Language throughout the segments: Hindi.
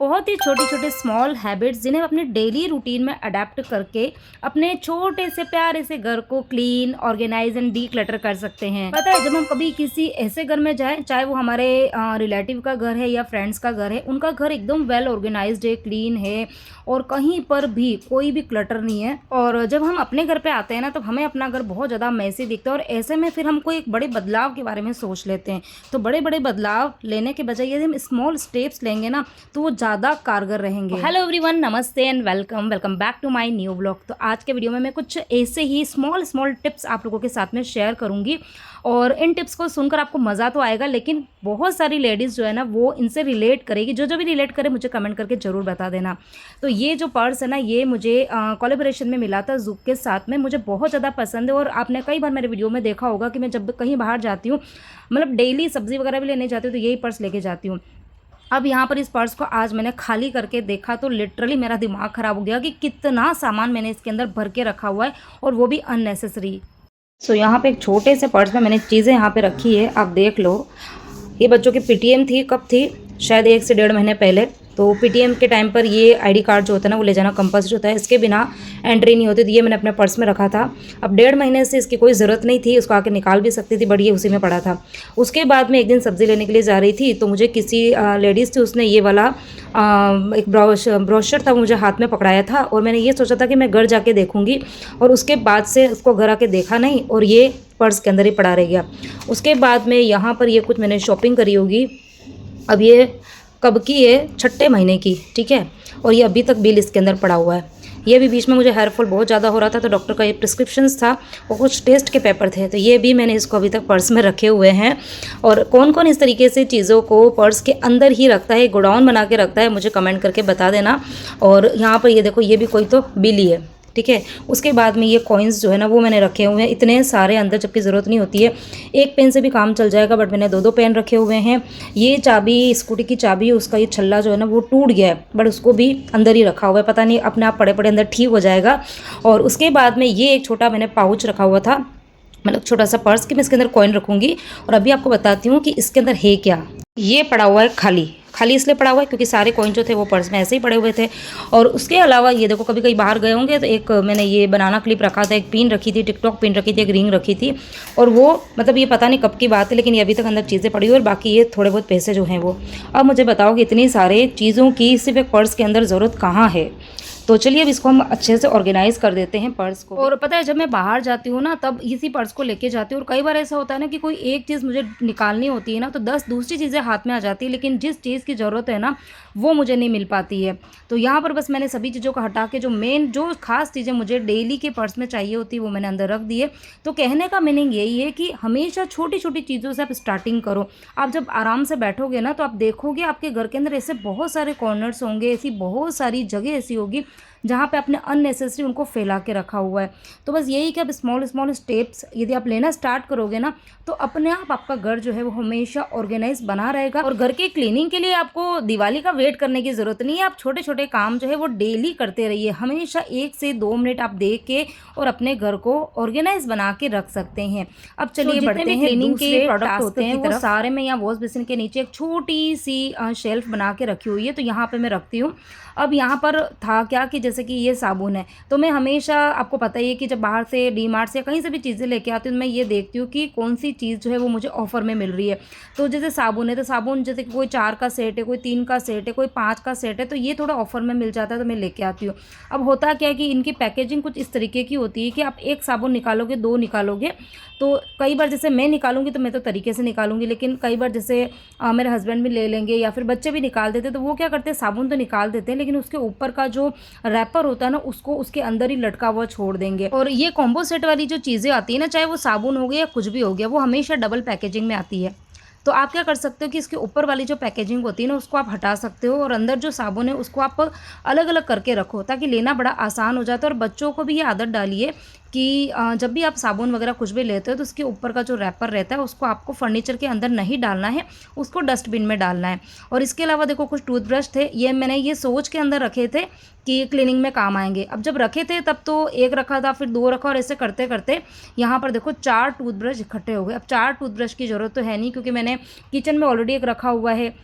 बहुत ही छोटी छोटी स्मॉल हैबिट्स जिन्हें अपने डेली रूटीन में अडेप्ट करके अपने छोटे से प्यारे से घर को clean, organise and declutter कर सकते हैं। पता है, जब हम कभी किसी ऐसे घर में जाएं, चाहे वो हमारे रिलेटिव का घर है या फ्रेंड्स का घर है, उनका घर एकदम वेल ऑर्गेनाइज्ड है, क्लीन है और कहीं पर भी कोई भी क्लटर नहीं है। और जब हम अपने घर पे आते हैं ना, तो हमें अपना घर बहुत ज़्यादा मैसी दिखता है और ऐसे में फिर हम कोई एक बड़े बदलाव के बारे में सोच लेते हैं। तो बड़े बड़े बदलाव लेने के बजाय यदि हम स्मॉल स्टेप्स लेंगे ना, तो वो ज़्यादा कारगर रहेंगे। Hello everyone, namaste and welcome back to my new blog. तो आज के वीडियो में मैं कुछ ऐसे ही स्मॉल टिप्स आप लोगों के साथ में शेयर करूंगी और इन टिप्स को सुनकर आपको मज़ा तो आएगा, लेकिन बहुत सारी लेडीज़ जो है ना वो इनसे रिलेट करेगी। जो भी रिलेट करे मुझे कमेंट करके ज़रूर बता देना। तो ये जो पर्स है ना, ये मुझे कोलैबोरेशन में मिला था ज़ूक के साथ में। मुझे बहुत ज़्यादा पसंद है और आपने कई बार मेरे वीडियो में देखा होगा कि मैं जब कहीं बाहर जाती हूँ, मतलब डेली सब्ज़ी वगैरह भी लेने जाती हूँ, तो यही पर्स लेके जाती हूँ। अब यहाँ पर इस पर्स को आज मैंने खाली करके देखा तो लिटरली मेरा दिमाग ख़राब हो गया कि कितना सामान मैंने इसके अंदर भर के रखा हुआ है, और वो भी अननेसेसरी। सो यहाँ पे एक छोटे से पर्स में मैंने चीज़ें यहाँ पे रखी है, आप देख लो। ये बच्चों की पीटीएम थी, कब थी, शायद 1 से 1.5 महीने पहले। तो पीटीएम के टाइम पर ये आईडी कार्ड जो होता है ना, वो ले जाना कंपल्सरी होता है, इसके बिना एंट्री नहीं होती। तो ये मैंने अपने पर्स में रखा था। अब 1.5 महीने से इसकी कोई ज़रूरत नहीं थी, उसको आके निकाल भी सकती थी, बट ये उसी में पड़ा था। उसके बाद में एक दिन सब्ज़ी लेने के लिए जा रही थी, तो मुझे किसी लेडीज़ थी, उसने ये वाला एक ब्रोशर था, मुझे हाथ में पकड़ाया था और मैंने ये सोचा था कि मैं घर जाके देखूँगी, और उसके बाद से उसको घर आके देखा नहीं और ये पर्स के अंदर ही पड़ा रह गया। उसके बाद में यहाँ पर ये कुछ मैंने शॉपिंग करी होगी। अब ये कब की है, 6ठे महीने की, ठीक है, और ये अभी तक बिल इसके अंदर पड़ा हुआ है। ये भी बीच में मुझे हेयर फॉल बहुत ज़्यादा हो रहा था, तो डॉक्टर का ये प्रिस्क्रिप्शंस था और कुछ टेस्ट के पेपर थे, तो ये भी मैंने इसको अभी तक पर्स में रखे हुए हैं। और कौन कौन इस तरीके से चीज़ों को पर्स के अंदर ही रखता है, गोडाउन बना के रखता है, मुझे कमेंट करके बता देना। और यहाँ पर ये देखो, ये भी कोई तो बिल ही है, ठीक है। उसके बाद में ये कॉइन्स जो है ना, वो मैंने रखे हुए हैं इतने सारे अंदर, जबकि ज़रूरत नहीं होती है। एक पेन से भी काम चल जाएगा, बट मैंने 2 पेन रखे हुए हैं। ये चाबी, स्कूटी की चाबी, उसका ये छल्ला जो है ना वो टूट गया है, बट उसको भी अंदर ही रखा हुआ है, पता नहीं अपने आप पड़े पड़े अंदर ठीक हो जाएगा। और उसके बाद में ये एक छोटा मैंने पाउच रखा हुआ था, मतलब छोटा सा पर्स, कि मैं इसके अंदर कॉइन रखूँगी। और अभी आपको बताती हूँ कि इसके अंदर है क्या। ये पड़ा हुआ है खाली इसलिए पड़ा हुआ है क्योंकि सारे कॉइन जो थे वो पर्स में ऐसे ही पड़े हुए थे। और उसके अलावा ये देखो, कभी कहीं बाहर गए होंगे तो एक मैंने ये बनाना क्लिप रखा था, एक पिन रखी थी, टिकटॉक पिन रखी थी, एक रिंग रखी थी। और वो मतलब ये पता नहीं कब की बात है, लेकिन ये अभी तक अंदर चीज़ें पड़ी हुई, और बाकी ये थोड़े बहुत पैसे जो हैं वो। अब मुझे बताओ कि इतनी सारे चीज़ों की सिर्फ एक पर्स के अंदर ज़रूरत कहाँ है। तो चलिए अब इसको हम अच्छे से ऑर्गेनाइज कर देते हैं पर्स को। और पता है, जब मैं बाहर जाती हूँ ना, तब इसी पर्स को लेके जाती हूँ। और कई बार ऐसा होता है ना कि कोई एक चीज़ मुझे निकालनी होती है ना, तो 10 दूसरी चीज़ें हाथ में आ जाती है, लेकिन जिस चीज़ की ज़रूरत है ना वो मुझे नहीं मिल पाती है। तो यहाँ पर बस मैंने सभी चीज़ों को हटा के जो खास चीज़ें मुझे डेली के पर्स में चाहिए होती है वो मैंने अंदर रख दी है। तो कहने का मीनिंग यही है कि हमेशा छोटी छोटी चीज़ों से आप स्टार्टिंग करो। आप जब आराम से बैठोगे ना, तो आप देखोगे आपके घर के अंदर ऐसे बहुत सारे कॉर्नर्स होंगे, ऐसी बहुत सारी जगह ऐसी होगी जहाँ पे आपने अननेसेसरी उनको फैला के रखा हुआ है। तो बस यही कि आप स्मॉल स्टेप्स यदि आप लेना स्टार्ट करोगे ना, तो अपने आप आपका घर जो है वो हमेशा ऑर्गेनाइज बना रहेगा। और घर की क्लीनिंग के लिए आपको दिवाली का वेट करने की ज़रूरत नहीं है। आप छोटे छोटे काम जो है वो डेली करते रहिए। हमेशा 1 से 2 मिनट आप देख के और अपने घर को ऑर्गेनाइज बना के रख सकते हैं। अब चलिए बढ़ते हैं। क्लीनिंग के प्रोडक्ट होते हैं वो सारे मैं यहाँ वॉश बेसिन के नीचे एक छोटी सी शेल्फ बना के रखी हुई है, तो यहाँ पर मैं रखती हूँ। अब यहाँ पर था क्या कि जैसे कि ये साबुन है, तो मैं हमेशा, आपको पता ही है कि जब बाहर से डी-मार्ट से या कहीं से भी चीज़ें लेके आती हूँ, मैं ये देखती हूँ कि कौन सी चीज़ जो है वो मुझे ऑफ़र में मिल रही है। तो जैसे साबुन है, तो साबुन जैसे कि कोई 4 का सेट है, कोई 3 का सेट है, कोई 5 का सेट है, तो ये थोड़ा ऑफ़र में मिल जाता है, तो मैं लेके आती हूँ। अब होता क्या है कि इनकी पैकेजिंग कुछ इस तरीके की होती है कि आप एक साबुन निकालोगे, 2 निकालोगे, तो कई बार जैसे मैं निकालूंगी तो मैं तो तरीके से निकालूंगी, लेकिन कई बार जैसे मेरे हस्बैंड भी ले लेंगे या फिर बच्चे भी निकाल देते, तो वो क्या करते हैं, साबुन तो निकाल देते हैं, लेकिन उसके ऊपर का जो रैपर होता है ना, उसको उसके अंदर ही लटका हुआ छोड़ देंगे। और ये कॉम्बो सेट वाली जो चीज़ें आती है ना, चाहे वो साबुन हो गया या कुछ भी हो गया, वो हमेशा डबल पैकेजिंग में आती है। तो आप क्या कर सकते हो कि इसके ऊपर वाली जो पैकेजिंग होती है ना, उसको आप हटा सकते हो, और अंदर जो साबुन है उसको आप अलग अलग करके रखो, ताकि लेना बड़ा आसान हो जाता है। और बच्चों को भी ये आदत डालिए कि जब भी आप साबुन वगैरह कुछ भी लेते हो, तो उसके ऊपर का जो रैपर रहता है उसको आपको फर्नीचर के अंदर नहीं डालना है, उसको डस्टबिन में डालना है। और इसके अलावा देखो, कुछ टूथब्रश थे, ये मैंने ये सोच के अंदर रखे थे कि क्लीनिंग में काम आएंगे। अब जब रखे थे तब तो एक रखा था, फिर 2 रखा, और ऐसे करते करते यहाँ पर देखो 4 टूथब्रश इकट्ठे हो गए। अब 4 टूथब्रश की ज़रूरत तो है नहीं, क्योंकि मैंने किचन में ऑलरेडी एक रखा हुआ है,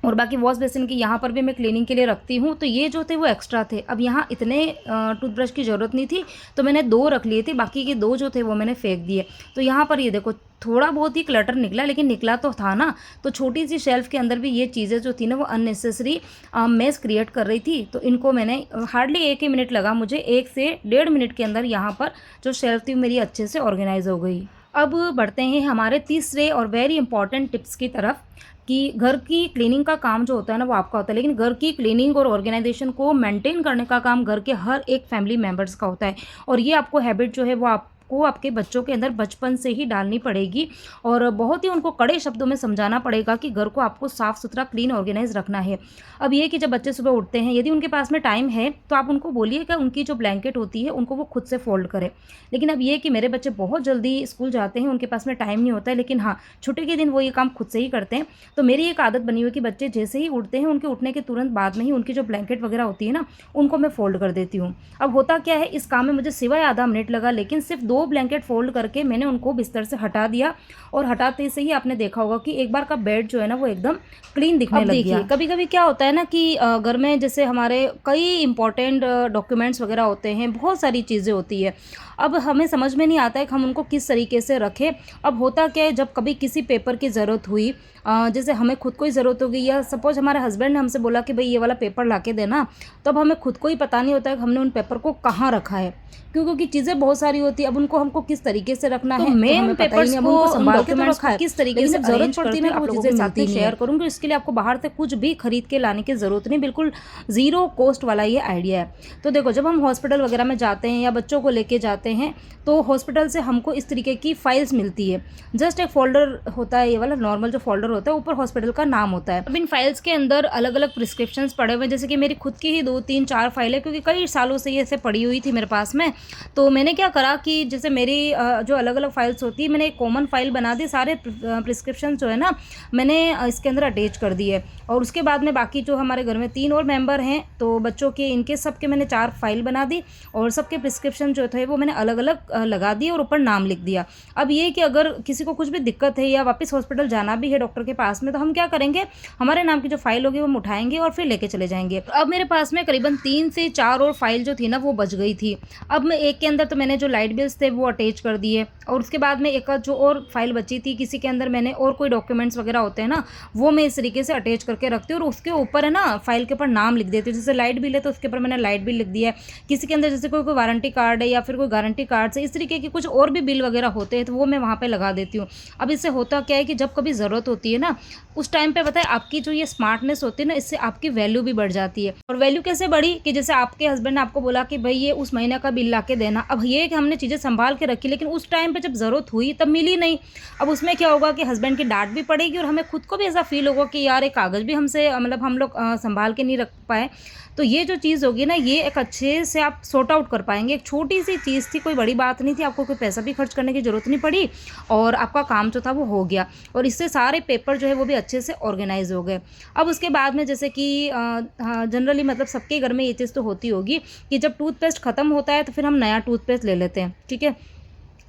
और बाकी वॉश बेसिन की यहाँ पर भी मैं क्लीनिंग के लिए रखती हूँ। तो ये जो थे वो एक्स्ट्रा थे। अब यहाँ इतने टूथब्रश की ज़रूरत नहीं थी, तो मैंने 2 रख लिए थे, बाकी के 2 जो थे वो मैंने फेंक दिए। तो यहाँ पर ये देखो थोड़ा बहुत ही क्लटर निकला, लेकिन निकला तो था ना। तो छोटी सी शेल्फ़ के अंदर भी ये चीज़ें जो थी ना वो अननेसेसरी मेस क्रिएट कर रही थी। तो इनको मैंने हार्डली 1 ही मिनट लगा मुझे, 1 से 1.5 मिनट के अंदर यहाँ पर जो शेल्फ़ थी मेरी अच्छे से ऑर्गेनाइज़ हो गई। अब बढ़ते हैं हमारे तीसरे और वेरी इंपॉर्टेंट टिप्स की तरफ, कि घर की क्लीनिंग का काम जो होता है ना वो आपका होता है, लेकिन घर की क्लीनिंग और ऑर्गेनाइजेशन को मेंटेन करने का काम घर के हर एक फैमिली मेंबर्स का होता है। और ये आपको हैबिट जो है वो आपको आपके बच्चों के अंदर बचपन से ही डालनी पड़ेगी, और बहुत ही उनको कड़े शब्दों में समझाना पड़ेगा कि घर को आपको साफ़ सुथरा क्लीन ऑर्गेनाइज रखना है। अब ये कि जब बच्चे सुबह उठते हैं, यदि उनके पास में टाइम है तो आप उनको बोलिए कि उनकी जो ब्लैंकेट होती है उनको वो खुद से फोल्ड करें। लेकिन अब ये कि मेरे बच्चे बहुत जल्दी स्कूल जाते हैं, उनके पास में टाइम नहीं होता है, लेकिन हाँ छुट्टी के दिन वो ये काम खुद से ही करते हैं। तो मेरी एक आदत बनी हुई है कि बच्चे जैसे ही उठते हैं उनके उठने के तुरंत बाद में ही उनकी जो ब्लैंकेट वगैरह होती है ना उनको मैं फोल्ड कर देती हूँ। अब होता क्या है, इस काम में मुझे सिवाय आधा मिनट लगा, लेकिन सिर्फ 2 ब्लैंकेट फोल्ड करके मैंने उनको बिस्तर से हटा दिया, और हटाते से ही आपने देखा होगा कि एक बार का बेड जो है ना वो एकदम क्लीन दिखने लग गया। कभी कभी क्या होता है ना कि घर में जैसे हमारे कई इंपॉर्टेंट डॉक्यूमेंट्स वगैरह होते हैं, बहुत सारी चीज़ें होती है। अब हमें समझ में नहीं आता है कि हम उनको किस तरीके से रखें। अब होता क्या है, जब कभी किसी पेपर की ज़रूरत हुई, जैसे हमें खुद को ही ज़रूरत होगी, या सपोज़ हमारे हस्बैंड ने हमसे बोला कि भाई ये वाला पेपर ला के देना, तो अब हमें खुद को ही पता नहीं होता है कि हमने उन पेपर को कहाँ रखा है, क्योंकि चीज़ें बहुत सारी होती है। अब उनको हमको किस तरीके से रखना है, मैं उन पेपर्स को संभाल के तो रखा है, किस तरीके से जरूरत पड़ती है ना वो चीज़ें साथ में शेयर करूँगी। इसके लिए आपको बाहर से कुछ भी खरीद के लाने की ज़रूरत नहीं, बिल्कुल ज़ीरो कॉस्ट वाला ये आइडिया है। तो देखो, जब हम हॉस्पिटल वगैरह में जाते हैं या बच्चों को लेके जाते हैं, तो हॉस्पिटल से हमको इस तरीके की फाइल्स मिलती है। जस्ट एक फोल्डर होता है, ये वाला नॉर्मल जो फोल्डर होता है, ऊपर हॉस्पिटल का नाम होता है। अब इन फाइल्स के अंदर अलग अलग प्रिस्क्रिप्शंस पड़े हुए हैं, जैसे कि मेरी खुद की ही 2, 3, 4 फाइलें, क्योंकि कई सालों से ये ऐसे पड़ी हुई थी मेरे पास में। तो मैंने क्या करा कि जैसे मेरी जो अलग अलग फाइल्स होती है, मैंने एक कॉमन फाइल बना दी, सारे प्रिस्क्रिप्शन जो है ना मैंने इसके अंदर अटैच कर दिए। और उसके बाद में बाकी जो हमारे घर में 3 और मेंबर हैं, तो बच्चों के इनके सबके मैंने 4 फाइल बना दी, और सबके प्रिस्क्रिप्शन जो थे वो मैंने अलग अलग लगा दिए और ऊपर नाम लिख दिया। अब ये कि अगर किसी को कुछ भी दिक्कत है या वापस हॉस्पिटल जाना भी है डॉक्टर के पास में, तो हम क्या करेंगे, हमारे नाम की जो फाइल होगी वो हम उठाएंगे और फिर लेके चले जाएंगे। अब मेरे पास में करीबन 3 से 4 और फाइल जो थी ना वो बच गई थी। अब मैं एक के अंदर तो मैंने जो लाइट बिल्स थे वो अटैच कर दिए, और उसके बाद में एक जो और फाइल बची थी, किसी के अंदर मैंने और कोई डॉक्यूमेंट्स वगैरह होते हैं ना वो मैं इस तरीके से अटैच करके रखती हूँ, और उसके ऊपर है ना फाइल के ऊपर नाम लिख देती हूँ। जैसे लाइट बिल है तो उसके ऊपर मैंने लाइट बिल लिख दिया है, किसी के अंदर जैसे कोई वारंटी कार्ड है या फिर कोई गारंटी कार्ड से इस तरीके के कुछ और भी बिल वगैरह होते हैं, तो वो मैं वहाँ पे लगा देती हूँ। अब इससे होता क्या है कि जब कभी ज़रूरत होती है ना उस टाइम पे, पता है, आपकी जो ये स्मार्टनेस होती है ना, इससे आपकी वैल्यू भी बढ़ जाती है। और वैल्यू कैसे बढ़ी कि जैसे आपके हस्बैंड ने आपको बोला कि भाई ये उस महीने का बिल ला के देना, अब ये कि हमने चीज़ें संभाल के रखी, लेकिन उस टाइम पे जब ज़रूरत हुई तब मिली नहीं। अब उसमें क्या होगा कि हस्बैंड की डांट भी पड़ेगी, और हमें खुद को भी ऐसा फील होगा कि यार एक कागज़ भी हमसे मतलब हम लोग संभाल के नहीं रख पाए। तो ये जो चीज़ होगी ना, ये एक अच्छे से आप सॉर्ट आउट कर पाएंगे। एक छोटी सी चीज़ थी, कोई बड़ी बात नहीं थी, आपको कोई पैसा भी खर्च करने की ज़रूरत नहीं पड़ी, और आपका काम जो था वो हो गया, और इससे सारे पेपर जो है वो भी अच्छे से ऑर्गेनाइज हो गए। अब उसके बाद में जैसे कि जनरली मतलब सबके घर में ये चीज़ तो होती होगी कि जब टूथपेस्ट ख़त्म होता है तो फिर हम नया टूथपेस्ट ले लेते हैं, ठीक है।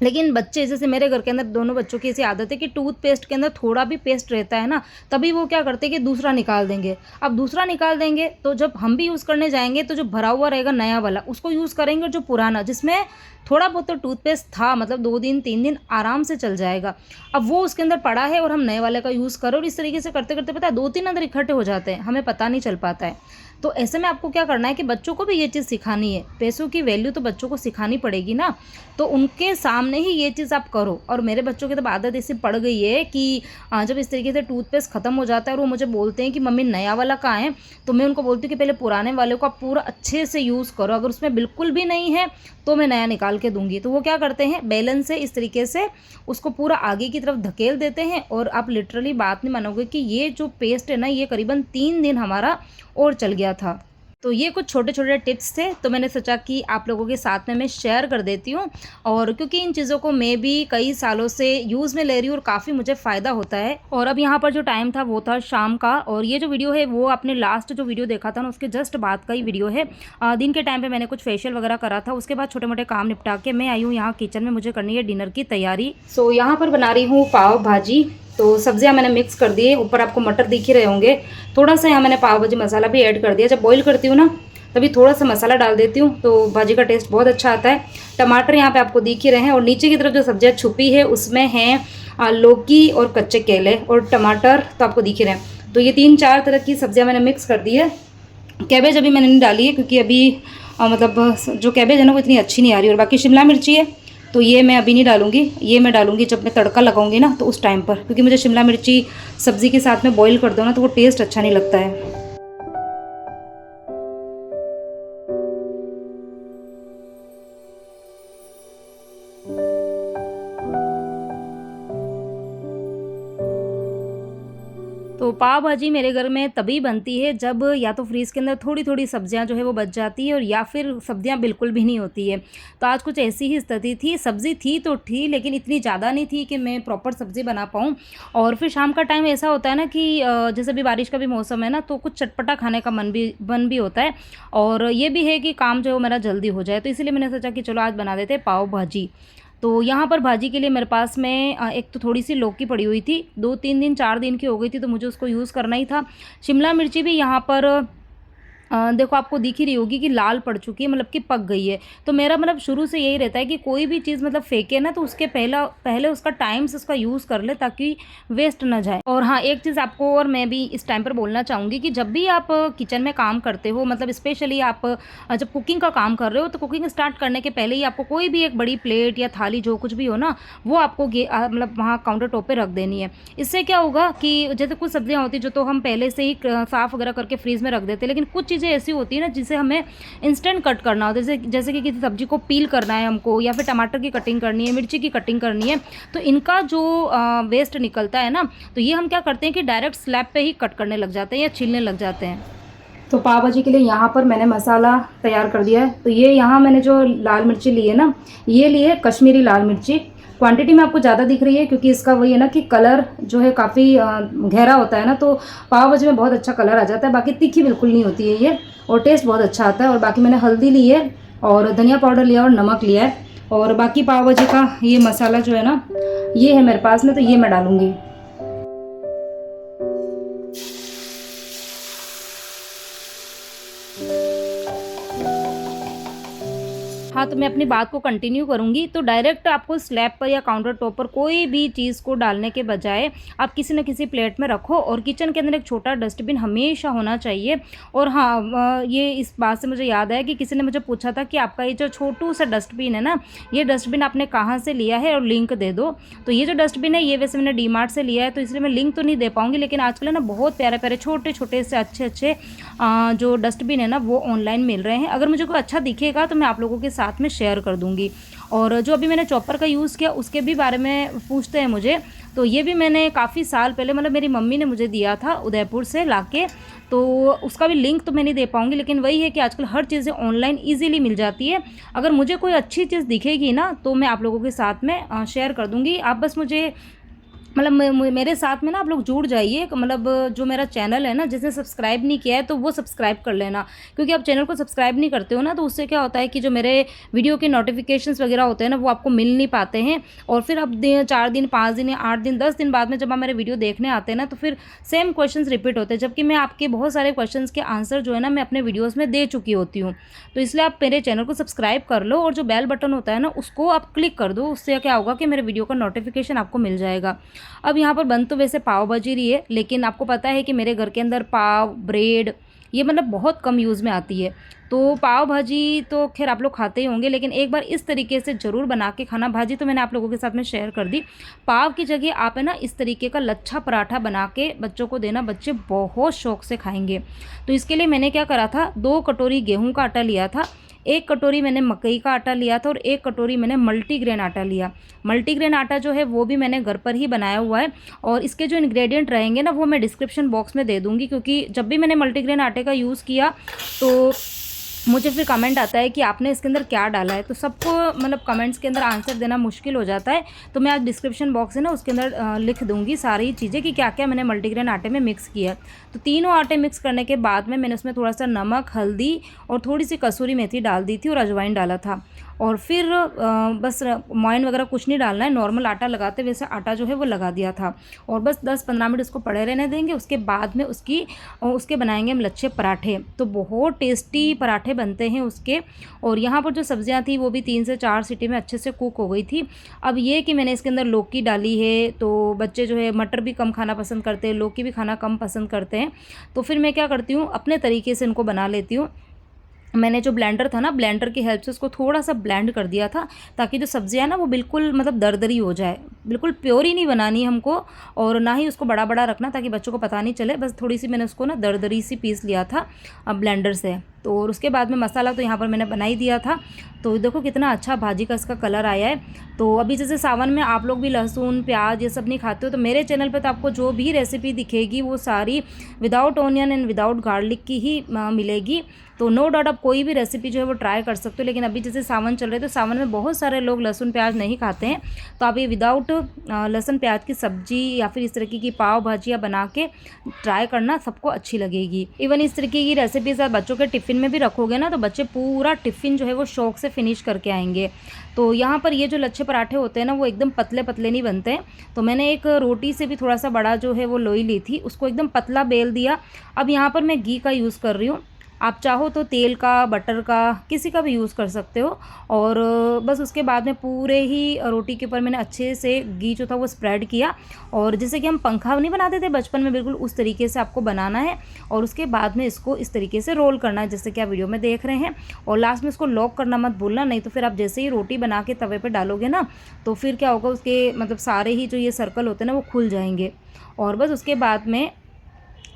लेकिन बच्चे, जैसे मेरे घर के अंदर दोनों बच्चों की ऐसी आदत है कि टूथपेस्ट के अंदर थोड़ा भी पेस्ट रहता है ना, तभी वो क्या करते हैं कि दूसरा निकाल देंगे। अब दूसरा निकाल देंगे तो जब हम भी यूज़ करने जाएंगे तो जो भरा हुआ रहेगा नया वाला उसको यूज़ करेंगे, और जो पुराना जिसमें थोड़ा बहुत तो टूथपेस्ट था, मतलब 2 दिन 3 दिन आराम से चल जाएगा, अब वो उसके अंदर पड़ा है और हम नए वाले का यूज़ करो, और इस तरीके से करते करते पता है 2-3 अंदर इकट्ठे हो जाते हैं, हमें पता नहीं चल पाता है। तो ऐसे में आपको क्या करना है कि बच्चों को भी ये चीज़ सिखानी है, पैसों की वैल्यू तो बच्चों को सिखानी पड़ेगी ना, तो उनके सामने ही ये चीज़ आप करो। और मेरे बच्चों की तो आदत ऐसी पड़ गई है कि जब इस तरीके से टूथपेस्ट ख़त्म हो जाता है और वो मुझे बोलते हैं कि मम्मी नया वाला कहाँ है, तो मैं उनको बोलती हूँ कि पहले पुराने वाले को आप पूरा अच्छे से यूज़ करो, अगर उसमें बिल्कुल भी नहीं है तो मैं नया निकाल के दूंगी। तो वो क्या करते हैं, बैलेंस से इस तरीके से उसको पूरा आगे की तरफ धकेल देते हैं, और आप लिटरली बात नहीं मानोगे कि ये जो पेस्ट है ना, ये करीबन 3 दिन हमारा और चल गया था। तो ये कुछ छोटे छोटे टिप्स थे, तो मैंने सोचा कि आप लोगों के साथ में मैं शेयर कर देती हूँ। और क्योंकि इन चीज़ों को मैं भी कई सालों से यूज़ में ले रही हूँ और काफ़ी मुझे फ़ायदा होता है। और अब यहाँ पर जो टाइम था वो था शाम का, और ये जो वीडियो है वो आपने लास्ट जो वीडियो देखा था ना उसके जस्ट बाद का ही वीडियो है। दिन के टाइम पर मैंने कुछ फेशियल वगैरह करा था, उसके बाद छोटे मोटे काम निपटा के मैं आई हूँ यहाँ किचन में, मुझे करनी है डिनर की तैयारी। सो यहाँ पर बना रही हूँ पाव भाजी, तो सब्जियां मैंने मिक्स कर दी है। ऊपर आपको मटर दिख ही रहे होंगे। थोड़ा सा यहाँ मैंने पाव भाजी मसाला भी ऐड कर दिया। जब बॉईल करती हूँ ना तभी थोड़ा सा मसाला डाल देती हूँ तो भाजी का टेस्ट बहुत अच्छा आता है। टमाटर यहाँ पे आपको दिख ही रहे हैं और नीचे की तरफ जो सब्जियाँ छुपी है उसमें हैं लौकी और कच्चे केले और टमाटर तो आपको दिख ही रहे हैं। तो ये 3-4 तरह की सब्जियाँ मैंने मिक्स कर दी है। कैबेज अभी मैंने नहीं डाली है क्योंकि अभी मतलब जो कैबेज है ना वो इतनी अच्छी नहीं आ रही। और बाकी शिमला मिर्ची है तो ये मैं अभी नहीं डालूंगी, ये मैं डालूंगी जब मैं तड़का लगाऊंगी ना तो उस टाइम पर, क्योंकि मुझे शिमला मिर्ची सब्जी के साथ में बॉईल कर दो ना तो वो टेस्ट अच्छा नहीं लगता है। तो पाव भाजी मेरे घर में तभी बनती है जब या तो फ्रीज़ के अंदर थोड़ी थोड़ी सब्जियां जो है वो बच जाती है और या फिर सब्जियां बिल्कुल भी नहीं होती है। तो आज कुछ ऐसी ही स्थिति थी, सब्ज़ी थी तो थी लेकिन इतनी ज़्यादा नहीं थी कि मैं प्रॉपर सब्ज़ी बना पाऊँ। और फिर शाम का टाइम ऐसा होता है ना कि जैसे अभी बारिश का भी मौसम है ना तो कुछ चटपटा खाने का मन भी होता है। और ये भी है कि काम जो है वो मेरा जल्दी हो जाए, तो इसलिए मैंने सोचा कि चलो आज बना देते पाव भाजी। तो यहाँ पर भाजी के लिए मेरे पास में एक तो थोड़ी सी लौकी पड़ी हुई थी, 2-3 दिन 4 दिन की हो गई थी तो मुझे उसको यूज़ करना ही था। शिमला मिर्ची भी यहाँ पर देखो आपको दिख ही रही होगी कि लाल पड़ चुकी है, मतलब कि पक गई है। तो मेरा मतलब शुरू से यही रहता है कि कोई भी चीज़ मतलब फेंके ना तो उसके पहले उसका टाइम से उसका यूज़ कर ले ताकि वेस्ट ना जाए। और हाँ, एक चीज़ आपको और मैं भी इस टाइम पर बोलना चाहूँगी कि जब भी आप किचन में काम करते हो, मतलब स्पेशली आप जब कुकिंग का काम कर रहे हो तो कुकिंग स्टार्ट करने के पहले ही आपको कोई भी एक बड़ी प्लेट या थाली जो कुछ भी हो ना वो आपको मतलब वहाँ काउंटर टॉप पे रख देनी है। इससे क्या होगा कि जैसे कुछ सब्जियाँ होती जो तो हम पहले से ही साफ़ वगैरह करके फ्रीज़ में रख देते हैं, लेकिन कुछ चीज़ें ऐसी होती है ना जिसे हमें इंस्टेंट कट करना होता है। जैसे कि किसी सब्जी को पील करना है हमको, या फिर टमाटर की कटिंग करनी है, मिर्ची की कटिंग करनी है, तो इनका जो वेस्ट निकलता है ना तो ये हम क्या करते हैं कि डायरेक्ट स्लैब पे ही कट करने लग जाते हैं या छीलने लग जाते हैं। तो पाव भाजी के लिए यहाँ पर मैंने मसाला तैयार कर दिया है। तो ये यहाँ मैंने जो लाल मिर्ची ली है ना, ये ली है कश्मीरी लाल मिर्ची। क्वांटिटी में आपको ज़्यादा दिख रही है क्योंकि इसका वही है ना कि कलर जो है काफ़ी गहरा होता है ना, तो पाव भाजी में बहुत अच्छा कलर आ जाता है। बाकी तीखी बिल्कुल नहीं होती है ये और टेस्ट बहुत अच्छा आता है। और बाकी मैंने हल्दी ली है और धनिया पाउडर लिया और नमक लिया है। और बाकी पाव भाजी का ये मसाला जो है ना ये है मेरे पास में, तो ये मैं डालूँगी। हाँ, तो मैं अपनी बात को कंटिन्यू करूँगी। तो डायरेक्ट आपको स्लैब पर या काउंटर टॉप पर कोई भी चीज़ को डालने के बजाय आप किसी न किसी प्लेट में रखो। और किचन के अंदर एक छोटा डस्टबिन हमेशा होना चाहिए। और हाँ, ये इस बात से मुझे याद है कि किसी ने मुझे पूछा था कि आपका ये जो छोटू सा डस्टबिन है ना, ये डस्टबिन आपने कहाँ से लिया है और लिंक दे दो। तो ये जो डस्टबिन है ये वैसे मैंने डीमार्ट से लिया है, तो इसलिए मैं लिंक तो नहीं दे पाऊँगी, लेकिन आजकल ना बहुत प्यारे प्यारे छोटे छोटे से अच्छे अच्छे जो डस्टबिन है ना वो ऑनलाइन मिल रहे हैं। अगर मुझे कोई अच्छा दिखेगा तो मैं आप लोगों के साथ में शेयर कर दूंगी। और जो अभी मैंने चॉपर का यूज़ किया उसके भी बारे में पूछते हैं मुझे, तो ये भी मैंने काफ़ी साल पहले, मतलब मेरी मम्मी ने मुझे दिया था उदयपुर से लाके, तो उसका भी लिंक तो मैं नहीं दे पाऊँगी। लेकिन वही है कि आजकल हर चीज़ें ऑनलाइन ईजिली मिल जाती है। अगर मुझे कोई अच्छी चीज़ दिखेगी ना तो मैं आप लोगों के साथ में शेयर कर दूँगी। आप बस मुझे मतलब मेरे साथ में ना आप लोग जुड़ जाइए। मतलब जो मेरा चैनल है ना, जिसने सब्सक्राइब नहीं किया है तो वो सब्सक्राइब कर लेना, क्योंकि आप चैनल को सब्सक्राइब नहीं करते हो ना तो उससे क्या होता है कि जो मेरे वीडियो के नोटिफिकेशंस वगैरह होते हैं ना वो आपको मिल नहीं पाते हैं। और फिर अब 4 दिन 5 दिन या 8 दिन 10 दिन बाद में जब आप मेरे वीडियो देखने आते हैं ना तो फिर सेम क्वेश्चन रिपीट होते हैं, जबकि मैं आपके बहुत सारे क्वेश्चन के आंसर जो है ना मैं अपने वीडियोज़ में दे चुकी होती हूँ। तो इसलिए आप मेरे चैनल को सब्सक्राइब कर लो और जो बेल बटन होता है ना उसको आप क्लिक कर दो। उससे क्या होगा कि मेरे वीडियो का नोटिफिकेशन आपको मिल जाएगा। अब यहाँ पर तो वैसे पाव भाजी रही है, लेकिन आपको पता है कि मेरे घर के अंदर पाव ब्रेड ये मतलब बहुत कम यूज़ में आती है। तो पाव भाजी तो खैर आप लोग खाते ही होंगे, लेकिन एक बार इस तरीके से ज़रूर बना के खाना। भाजी तो मैंने आप लोगों के साथ में शेयर कर दी। पाव की जगह आप है ना इस तरीके का लच्छा पराठा बना के बच्चों को देना, बच्चे बहुत शौक से खाएंगे। तो इसके लिए मैंने क्या करा था, 2 कटोरी गेहूँ का आटा लिया था, 1 कटोरी मैंने मकई का आटा लिया था और 1 कटोरी मैंने मल्टीग्रेन आटा लिया। मल्टीग्रेन आटा जो है वो भी मैंने घर पर ही बनाया हुआ है और इसके जो इंग्रेडिएंट रहेंगे ना वो मैं डिस्क्रिप्शन बॉक्स में दे दूँगी, क्योंकि जब भी मैंने मल्टीग्रेन आटे का यूज़ किया तो मुझे फिर कमेंट आता है कि आपने इसके अंदर क्या डाला है, तो सबको मतलब कमेंट्स के अंदर आंसर देना मुश्किल हो जाता है। तो मैं आज डिस्क्रिप्शन बॉक्स है ना उसके अंदर लिख दूंगी सारी चीज़ें कि क्या क्या मैंने मल्टीग्रेन आटे में मिक्स किया। तो तीनों आटे मिक्स करने के बाद में मैंने उसमें थोड़ा सा नमक, हल्दी और थोड़ी सी कसूरी मेथी डाल दी थी और अजवाइन डाला था। और फिर बस मोइन वगैरह कुछ नहीं डालना है, नॉर्मल आटा लगाते वैसे आटा जो है वो लगा दिया था। और बस 10-15 मिनट इसको पड़े रहने देंगे। उसके बाद में उसके बनाएंगे हम लच्छे पराठे। तो बहुत टेस्टी पराठे बनते हैं उसके। और यहाँ पर जो सब्जियाँ थी वो भी 3 से 4 सीटी में अच्छे से कुक हो गई थी। अब ये कि मैंने इसके अंदर लौकी डाली है, तो बच्चे जो है मटर भी कम खाना पसंद करते हैं, लौकी भी खाना कम पसंद करते हैं। तो फिर मैं क्या करती हूँ, अपने तरीके से इनको बना लेती हूँ। मैंने जो ब्लेंडर था ना, ब्लेंडर की हेल्प से उसको थोड़ा सा ब्लेंड कर दिया था, ताकि जो सब्जियां ना वो बिल्कुल मतलब दरदरी हो जाए। बिल्कुल प्योर ही नहीं बनानी हमको, और ना ही उसको बड़ा बड़ा रखना ताकि बच्चों को पता नहीं चले। बस थोड़ी सी मैंने उसको ना दरदरी सी पीस लिया था ब्लेंडर से। तो और उसके बाद में मसाला तो यहाँ पर मैंने बना ही दिया था। तो देखो कितना अच्छा भाजी का इसका कलर आया है। तो अभी जैसे सावन में आप लोग भी लहसुन प्याज ये सब नहीं खाते हो, तो मेरे चैनल पर तो आपको जो भी रेसिपी दिखेगी वो सारी without onion and without garlic की ही मिलेगी। तो नो डाउट आप कोई भी रेसिपी जो है वो ट्राई कर सकते हो। लेकिन अभी जैसे सावन चल रहे तो सावन में बहुत सारे लोग लहसुन प्याज नहीं खाते हैं, तो आप ये विदाउट लहसुन प्याज की सब्जी या फिर इस तरीके की पाव भाजियाँ बना के ट्राई करना, सबको अच्छी लगेगी। इवन इस तरीके की रेसिपी आप बच्चों के टिफ़िन में भी रखोगे ना, तो बच्चे पूरा टिफ़िन जो है वो शौक से फिनिश करके आएंगे। तो यहाँ पर ये जो लच्छे पराठे होते हैं ना वो एकदम पतले पतले नहीं बनते हैं। तो मैंने एक रोटी से भी थोड़ा सा बड़ा जो है वो लोई ली थी, उसको एकदम पतला बेल दिया। अब यहाँ पर मैं घी का यूज़ कर रही हूँ, आप चाहो तो तेल का, बटर का, किसी का भी यूज़ कर सकते हो। और बस उसके बाद में पूरे ही रोटी के ऊपर मैंने अच्छे से घी जो था वो स्प्रेड किया। और जैसे कि हम पंखा नहीं बनाते थे बचपन में, बिल्कुल उस तरीके से आपको बनाना है। और उसके बाद में इसको इस तरीके से रोल करना है, जैसे कि आप वीडियो में देख रहे हैं। और लास्ट में इसको लॉक करना मत भूलना, नहीं तो फिर आप जैसे ही रोटी बना के तवे पर डालोगे ना, तो फिर क्या होगा, उसके मतलब सारे ही जो ये सर्कल होते हैं ना वो खुल जाएंगे। और बस उसके बाद में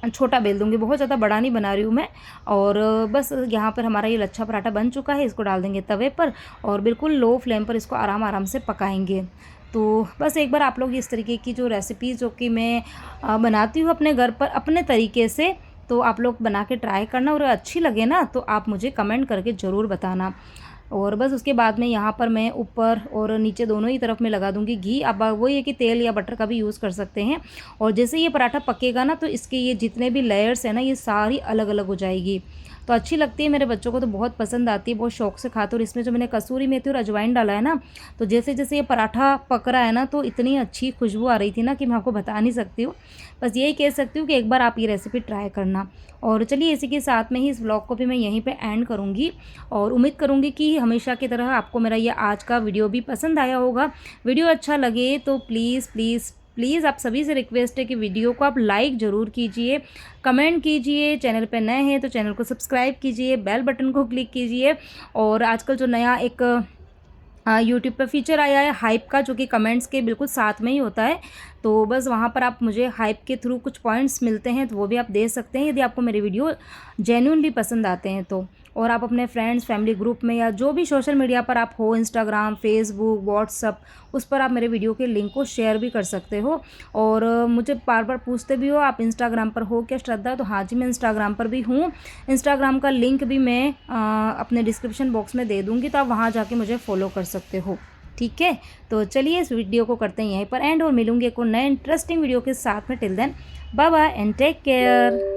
छोटा बेल दूँगी, बहुत ज़्यादा बड़ा नहीं बना रही हूँ मैं। और बस यहाँ पर हमारा ये लच्छा पराठा बन चुका है। इसको डाल देंगे तवे पर और बिल्कुल लो फ्लेम पर इसको आराम आराम से पकाएंगे। तो बस एक बार आप लोग इस तरीके की जो रेसिपीज़ जो कि मैं बनाती हूँ अपने घर पर अपने तरीके से, तो आप लोग बना के ट्राई करना, और अच्छी लगे ना तो आप मुझे कमेंट करके ज़रूर बताना। और बस उसके बाद में यहाँ पर मैं ऊपर और नीचे दोनों ही तरफ में लगा दूंगी घी। अब वही है कि तेल या बटर का भी यूज़ कर सकते हैं। और जैसे ये पराठा पकेगा ना, तो इसके ये जितने भी लेयर्स हैं ना ये सारी अलग अलग हो जाएगी। तो अच्छी लगती है, मेरे बच्चों को तो बहुत पसंद आती है, बहुत शौक से खाते। और इसमें जो मैंने कसूरी मेथी और अजवाइन डाला है ना, तो जैसे जैसे ये पराठा पक रहा है ना, तो इतनी अच्छी खुशबू आ रही थी ना कि मैं आपको बता नहीं सकती हूँ। बस यही कह सकती हूँ कि एक बार आप ये रेसिपी ट्राई करना। और चलिए इसी के साथ में ही इस व्लॉग को भी मैं यहीं पे एंड करूँगी। और उम्मीद करूँगी कि हमेशा की तरह आपको मेरा ये आज का वीडियो भी पसंद आया होगा। वीडियो अच्छा लगे तो प्लीज़ प्लीज़ प्लीज़ आप सभी से रिक्वेस्ट है कि वीडियो को आप लाइक ज़रूर कीजिए, कमेंट कीजिए, चैनल पर नए हैं तो चैनल को सब्सक्राइब कीजिए, बेल बटन को क्लिक कीजिए। और आजकल जो नया एक यूट्यूब पर फीचर आया है हाइप का, जो कि कमेंट्स के बिल्कुल साथ में ही होता है, तो बस वहाँ पर आप मुझे हाइप के थ्रू कुछ पॉइंट्स मिलते हैं, तो वो भी आप दे सकते हैं यदि आपको मेरे वीडियो जेन्युइनली पसंद आते हैं तो। और आप अपने फ्रेंड्स फैमिली ग्रुप में या जो भी सोशल मीडिया पर आप हो, इंस्टाग्राम, फेसबुक, व्हाट्सअप, उस पर आप मेरे वीडियो के लिंक को शेयर भी कर सकते हो। और मुझे बार बार पूछते भी हो आप इंस्टाग्राम पर हो क्या श्रद्धा, तो हाँ जी मैं इंस्टाग्राम पर भी हूँ। इंस्टाग्राम का लिंक भी मैं अपने डिस्क्रिप्शन बॉक्स में दे दूँगी, तो आप वहाँ जाके मुझे फॉलो कर सकते हो। ठीक है, तो चलिए इस वीडियो को करते हैं यहीं पर एंड, और मिलूंगी एक और नए इंटरेस्टिंग वीडियो के साथ में। Till then bye bye and take care.